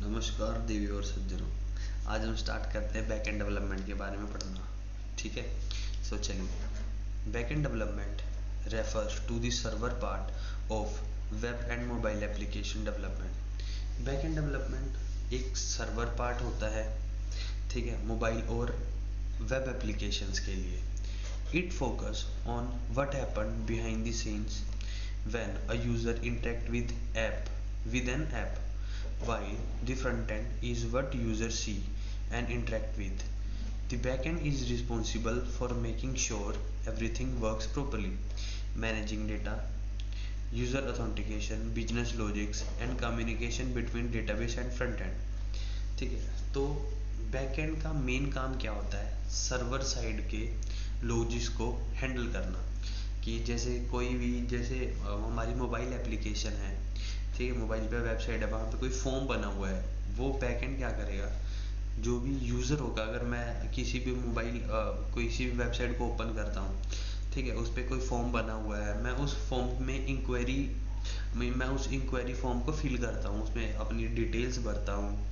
नमस्कार देवी और सज्जनों। आज हम स्टार्ट करते हैं बैकएंड डेवलपमेंट के बारे में पढ़ना। ठीक है, सो चलिए। Backend development refers to the server part of web and mobile application development. Backend development एक सर्वर पार्ट होता है, ठीक है, मोबाइल और वेब एप्लीकेशंस के लिए। It focus on what happen behind the scenes when a user interact with an app, while the front end is what users see and interact with. The backend is responsible for making sure everything works properly, managing data, user authentication, business logics, and communication between database and front end. ठीक है, तो backend का main काम क्या होता है? Server side के logics को हैंडल करना। कि जैसे कोई भी, जैसे हमारी मोबाइल एप्लीकेशन है, ठीक है, मोबाइल पे वेबसाइट है, वहाँ पे कोई फॉर्म बना हुआ है, वो बैकएंड क्या करेगा? जो भी यूज़र होगा, अगर मैं किसी भी किसी भी वेबसाइट को ओपन करता हूँ, ठीक है, उस पर कोई फॉर्म बना हुआ है, मैं उस फॉर्म में मैं उस इंक्वायरी फॉर्म को फिल करता हूँ, उसमें अपनी डिटेल्स भरता हूँ,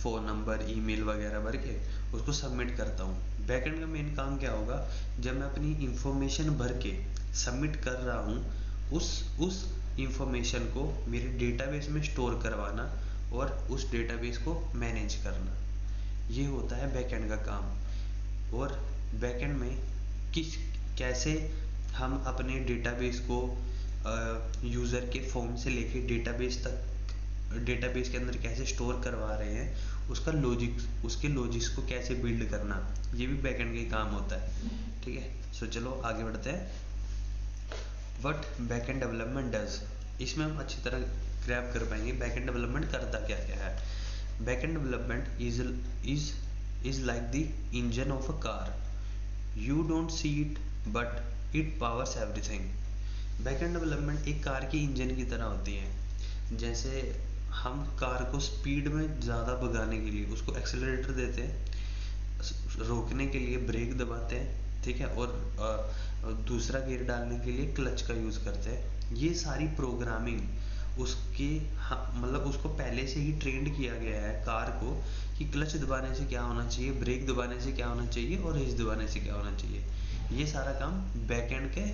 फ़ोन नंबर, ईमेल वगैरह भर के उसको सबमिट करता हूँ। बैकएंड का मेन काम क्या होगा? जब मैं अपनी इंफॉर्मेशन भर के सबमिट कर रहा हूँ, उस इंफॉर्मेशन को मेरे डेटाबेस में स्टोर करवाना और उस डेटाबेस को मैनेज करना, ये होता है बैकएंड का काम। और बैकएंड में कैसे हम अपने डेटाबेस को यूज़र के फॉर्म से लेके डेटाबेस के अंदर कैसे स्टोर करवा रहे हैं, उसके लॉजिक्स को कैसे बिल्ड करना, ये भी बैकएंड का काम होता है। ठीक है, सो चलो आगे बढ़ते हैं। व्हाट बैकएंड डेवलपमेंट डज, इसमें हम अच्छी तरह ग्रैब कर पाएंगे बैकएंड डेवलपमेंट करता क्या क्या है। Backend development is like the engine of a car, you don't see it but it powers everything. Backend development एक कार की इंजन की तरह होती है। जैसे हम कार को स्पीड में ज़्यादा भगाने के लिए उसको एक्सेलरेटर देते हैं, रोकने के लिए ब्रेक दबाते हैं, ठीक है, और दूसरा गियर डालने के लिए क्लच का यूज़ करते हैं। ये सारी प्रोग्रामिंग मतलब उसको पहले से ही ट्रेंड किया गया है कार को, कि क्लच दबाने से क्या होना चाहिए, ब्रेक दबाने से क्या होना चाहिए और रेस दबाने से क्या होना चाहिए। ये सारा काम बैकएंड के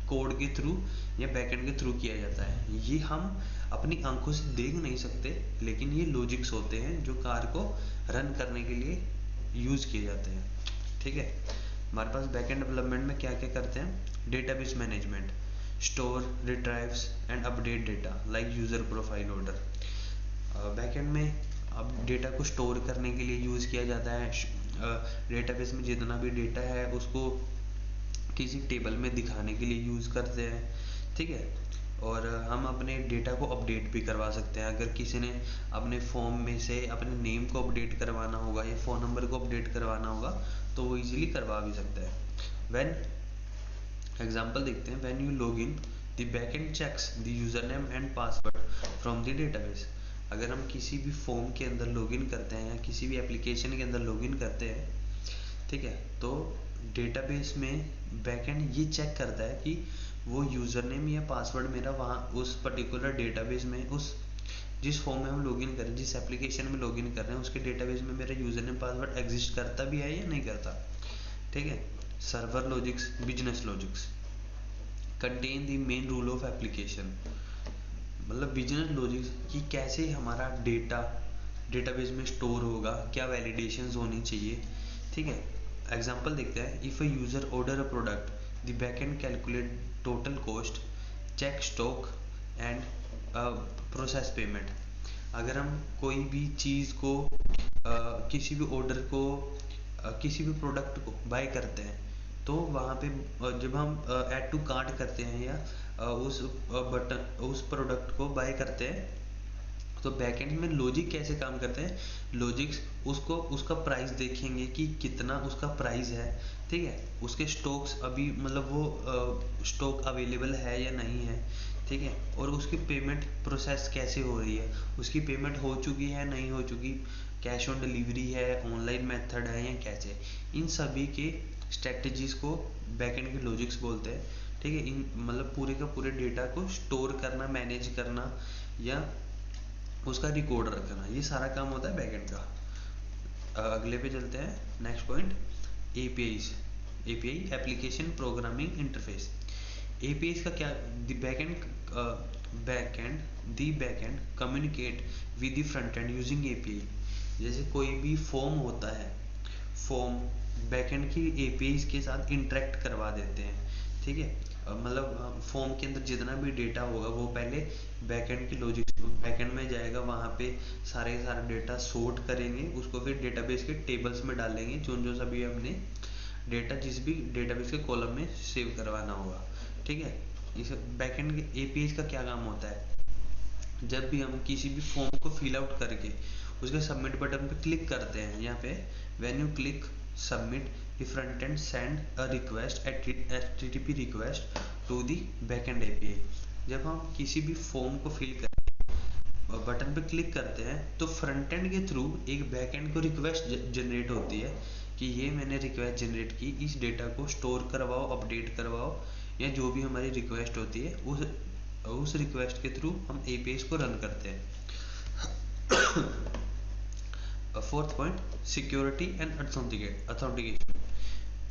कोड के थ्रू या बैकएंड के थ्रू किया जाता है। ये हम अपनी आंखों से देख नहीं सकते, लेकिन ये लॉजिक्स होते हैं जो कार को रन करने के लिए यूज़ किए जाते हैं। ठीक है, हमारे पास बैकएंड डेवलपमेंट में क्या क्या करते हैं? Database management, store, रिट्राइव्स and update data like user profile order. Backend में अब डेटा को स्टोर करने के लिए यूज़ किया जाता है। डेटाबेस में जितना भी डेटा है उसको किसी टेबल में दिखाने के लिए यूज़ करते हैं। ठीक है, और हम अपने डेटा को अपडेट भी करवा सकते हैं। अगर किसी ने अपने फॉर्म में से अपने नेम को अपडेट करवाना होगा या फ़ोन नंबर को अपडेट करवाना होगा तो वो इजीली करवा भी सकता है। एग्जाम्पल देखते हैं। When you log in, the backend checks the user name and password from the database. अगर हम किसी भी फॉर्म के अंदर लॉगिन करते हैं या किसी भी एप्लीकेशन के अंदर लॉगिन करते हैं, ठीक है, तो डेटाबेस में बैकएंड ये चेक करता है कि वो यूज़र नेम या पासवर्ड मेरा वहाँ उस पर्टिकुलर डेटाबेस में, उस जिस फॉर्म में हम लॉगिन कर रहे हैं, जिस एप्लीकेशन में लॉगिन कर रहे हैं, उसके डेटाबेस में मेरा यूज़र नेम पासवर्ड एग्जिस्ट करता भी है या नहीं करता। ठीक है, server logics, business logics contain the main rule of application. मतलब बिजनेस लॉजिक्स कि कैसे हमारा डेटाबेस में स्टोर होगा, क्या वैलिडेशंस होनी चाहिए। ठीक है, एग्जाम्पल देखते हैं। If a user order a product, the backend calculate total cost, check stock and process payment. अगर हम कोई भी चीज़ को किसी भी ऑर्डर को किसी भी प्रोडक्ट को बाय करते हैं, तो वहाँ पे जब हम ऐड टू कार्ट करते हैं या उस प्रोडक्ट को बाय करते हैं, तो बैकएंड में लॉजिक कैसे काम करते हैं? लॉजिक्स उसका प्राइस देखेंगे कि कितना उसका प्राइस है, ठीक है, उसके स्टॉक्स अभी मतलब वो स्टॉक अवेलेबल है या नहीं है, ठीक है, और उसकी पेमेंट प्रोसेस कैसे हो रही है, उसकी पेमेंट हो चुकी है नहीं हो चुकी, कैश ऑन डिलीवरी है, ऑनलाइन मेथड है या कैसे। इन सभी के स्ट्रेटजीज को बैकएंड के लॉजिक्स बोलते हैं। ठीक है, इन मतलब पूरे का पूरे डेटा को स्टोर करना, मैनेज करना या उसका रिकॉर्ड रखना, ये सारा काम होता है बैकएंड का। अगले पे चलते हैं, next point, APIs. API application programming interface. APIs का क्या, the backend communicate with the front and using API. जैसे कोई भी फॉर्म होता है, फॉर्म बैकएंड की एपीआईज के साथ इंटरेक्ट करवा देते हैं, ठीक है। मतलब फॉर्म के अंदर जितना भी डेटा होगा वो पहले बैकएंड की लॉजिक बैकएंड में जाएगा, वहाँ पे सारे डेटा सॉर्ट करेंगे, उसको फिर डेटाबेस के टेबल्स में डालेंगे, जो सभी हमने डेटा जिस भी डेटाबेस के कॉलम में सेव करवाना होगा, ठीक है। इस बैकएंड के एपीआईज का क्या काम होता है, जब भी हम किसी भी फॉर्म को फिल आउट करके उसके सबमिट बटन पे क्लिक करते हैं, यहाँ पे when you click submit the front end send a request HTTP request to the backend API. जब हम किसी भी फॉर्म को फिल करके बटन पे क्लिक करते हैं तो फ्रंट एंड के थ्रू एक बैकएंड को रिक्वेस्ट जनरेट होती है कि ये मैंने रिक्वेस्ट जनरेट की, इस डेटा को स्टोर करवाओ, अपडेट करवाओ, या जो भी हमारी रिक्वेस्ट होती है उस रिक्वेस्ट के थ्रू हम एपीआईज को रन करते हैं। Fourth point, security and authentication.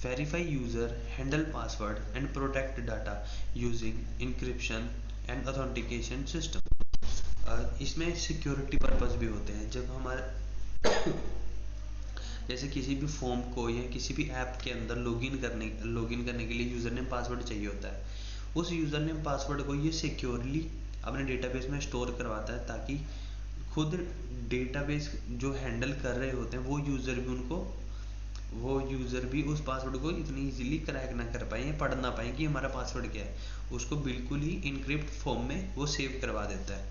Verify user, handle password and protect data using encryption and authentication system. इसमें सिक्योरिटी पर्पस भी होते हैं। जब हमारे जैसे किसी भी फॉर्म को या किसी भी ऐप के अंदर लॉगिन करने के लिए यूजर नेम पासवर्ड चाहिए होता है, उस यूजर नेम पासवर्ड को ये सिक्योरली अपने डेटाबेस में स्टोर करवाता है, ताकि खुद डेटाबेस जो हैंडल कर रहे होते हैं वो यूजर भी उस पासवर्ड को इतनी इजीली क्रैक ना कर पाए या पढ़ ना पाए कि हमारा पासवर्ड क्या है, उसको बिल्कुल ही इनक्रिप्ट फॉर्म में वो सेव करवा देता है,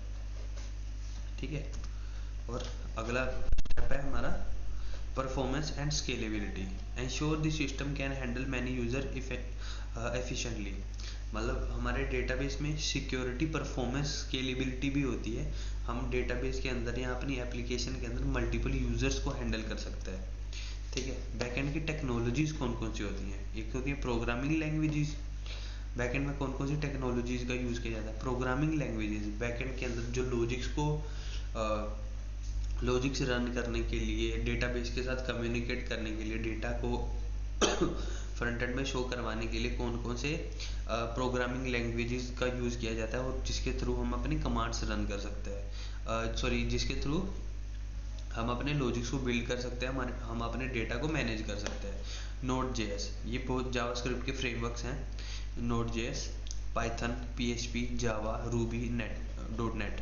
ठीक है। और अगला स्टेप है हमारा performance and scalability. Ensure the system can handle many user efficiently. मतलब हमारे डेटाबेस में सिक्योरिटी, परफॉर्मेंस, स्केलेबिलिटी भी होती है। हम डेटाबेस के अंदर या अपनी एप्लीकेशन के अंदर मल्टीपल यूजर्स को हैंडल कर सकते हैं, ठीक है। बैकएंड की टेक्नोलॉजीज कौन कौन सी होती हैं, एक होती है प्रोग्रामिंग लैंग्वेजेस। बैकएंड में कौन कौन सी टेक्नोलॉजीज का यूज किया जाता है, प्रोग्रामिंग लैंग्वेजेस। बैकएंड के अंदर जो लॉजिक्स रन करने के लिए, डेटाबेस के साथ कम्युनिकेट करने के लिए, डेटा को फ्रंट एंड में शो करवाने के लिए कौन कौन से प्रोग्रामिंग लैंग्वेजेस का यूज़ किया जाता है, और जिसके थ्रू हम अपनी कमांड्स रन कर सकते हैं, जिसके थ्रू हम अपने लॉजिक्स को बिल्ड कर सकते हैं, हम अपने डेटा को मैनेज कर सकते हैं। Node.js, ये बहुत जावास्क्रिप्ट के फ्रेमवर्क्स हैं। Node.js, पाइथन, PHP, जावा, रूबी, .NET,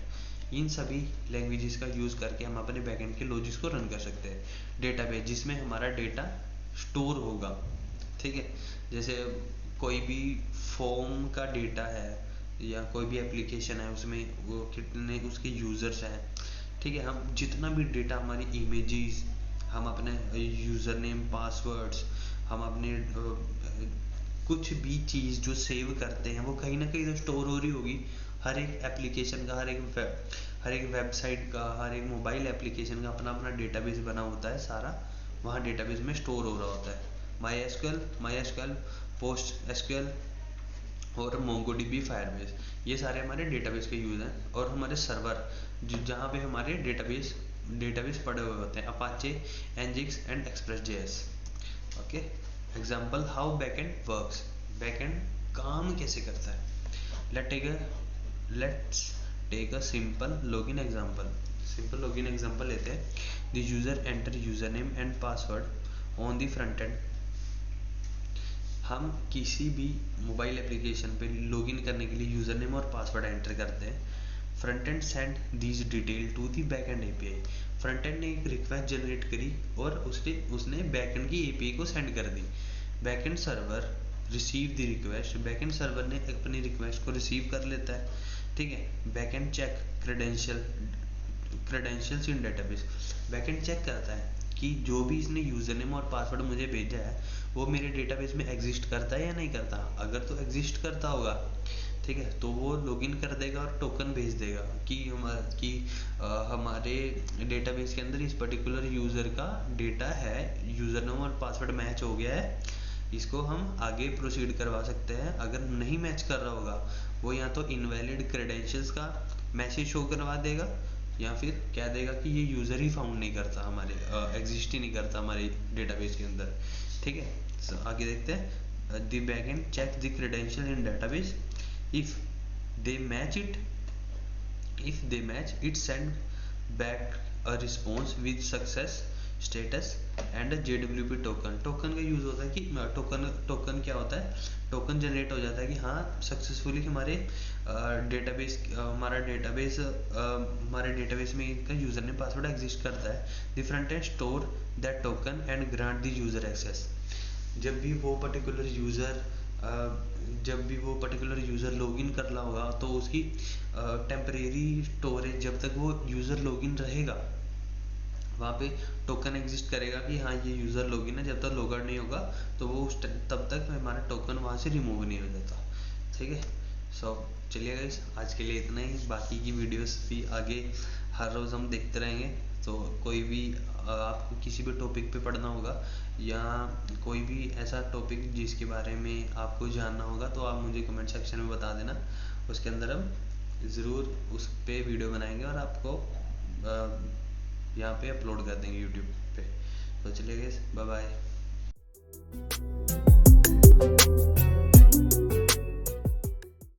इन सभी लैंग्वेजेस का यूज़ करके हम अपने बैकएंड के लॉजिक्स को रन कर सकते हैं। डेटाबेस, जिसमें हमारा डेटा स्टोर होगा, ठीक है। जैसे कोई भी फॉर्म का डेटा है या कोई भी एप्लीकेशन है, उसमें वो कितने उसके यूज़र्स हैं, ठीक है। हम जितना भी डेटा, हमारी इमेजेस, हम अपने यूज़र नेम, पासवर्ड्स, हम अपने कुछ भी चीज़ जो सेव करते हैं वो कहीं ना कहीं तो स्टोर हो रही होगी। हर एक एप्लीकेशन का, हर एक वेबसाइट का, हर एक मोबाइल एप्लीकेशन का अपना अपना डेटाबेस बना होता है, सारा वहाँ डेटाबेस में स्टोर हो रहा होता है। MySQL, PostgreSQL और MongoDB, फायरबेस, ये सारे हमारे डेटाबेस के यूज़ हैं। और हमारे सर्वर, जहाँ पे हमारे डेटाबेस पड़े हुए होते हैं, Apache, Nginx and Express.js, okay. Example, how backend works. Backend काम कैसे करता है। Let's take a simple login example लेते हैं। The user enter user name and password on the front end. हम किसी भी मोबाइल एप्लीकेशन पे लॉगिन करने के लिए यूजर नेम और पासवर्ड एंटर करते हैं। Front end send these detail to the backend API. Front end ने एक रिक्वेस्ट जनरेट करी और उसने बैकएंड की एपीआई को सेंड कर दी। Backend server receive the request. Backend server ने अपनी रिक्वेस्ट को रिसीव कर लेता है, ठीक है। बैकएंड चेक क्रेडेंशियल्स इन डेटाबेस। बैकएंड चेक करता है कि जो भी इसने यूजर नेम और पासवर्ड मुझे भेजा है वो मेरे डेटाबेस में एग्जिस्ट करता है या नहीं करता। अगर तो एग्जिस्ट करता होगा, ठीक है, तो वो लॉगिन कर देगा और टोकन भेज देगा कि हमारे डेटाबेस के अंदर इस पर्टिकुलर यूजर का डेटा है, यूजर नेम और पासवर्ड मैच हो गया है, इसको हम आगे प्रोसीड करवा सकते हैं। अगर नहीं मैच कर रहा होगा, वो या तो इनवैलिड क्रेडेंशियल्स का मैसेज शो करवा देगा, या फिर क्या देगा कि ये यूज़र ही फाउंड नहीं करता, हमारे एग्जिस्ट ही नहीं करता हमारे डेटाबेस के अंदर। ठीक है, आगे देखते हैं। The backend check the credential in database, if they match it send back a response with success status and a JWT token. Token का यूज होता है कि टोकन क्या होता है, टोकन जनरेट हो जाता है कि हाँ सक्सेसफुली हमारे हमारे डेटाबेस में इनका यूजर ने पासवर्ड एग्जिस्ट करता है। The front end store that token and grant the user access. जब भी वो पर्टिकुलर यूज़र लॉगिन कर रहा होगा तो उसकी टेम्परेरी स्टोरेज, जब तक वो यूज़र लॉगिन रहेगा वहाँ पे टोकन एग्जिस्ट करेगा कि हाँ ये यूज़र लॉगिन है। जब तक लॉग आउट नहीं होगा तो वो तब तक हमारा टोकन वहाँ से रिमूव नहीं हो जाता। ठीक है, सो चलिए गाइस, आज के लिए इतना ही। बाकी की वीडियोस भी आगे हर रोज़ हम देखते रहेंगे। तो कोई भी आपको किसी भी टॉपिक पे पढ़ना होगा या कोई भी ऐसा टॉपिक जिसके बारे में आपको जानना होगा तो आप मुझे कमेंट सेक्शन में बता देना। उसके अंदर हम ज़रूर उस पे वीडियो बनाएंगे और आपको यहाँ पे अपलोड कर देंगे यूट्यूब पे। तो चलिए गाइस, बाय बाय।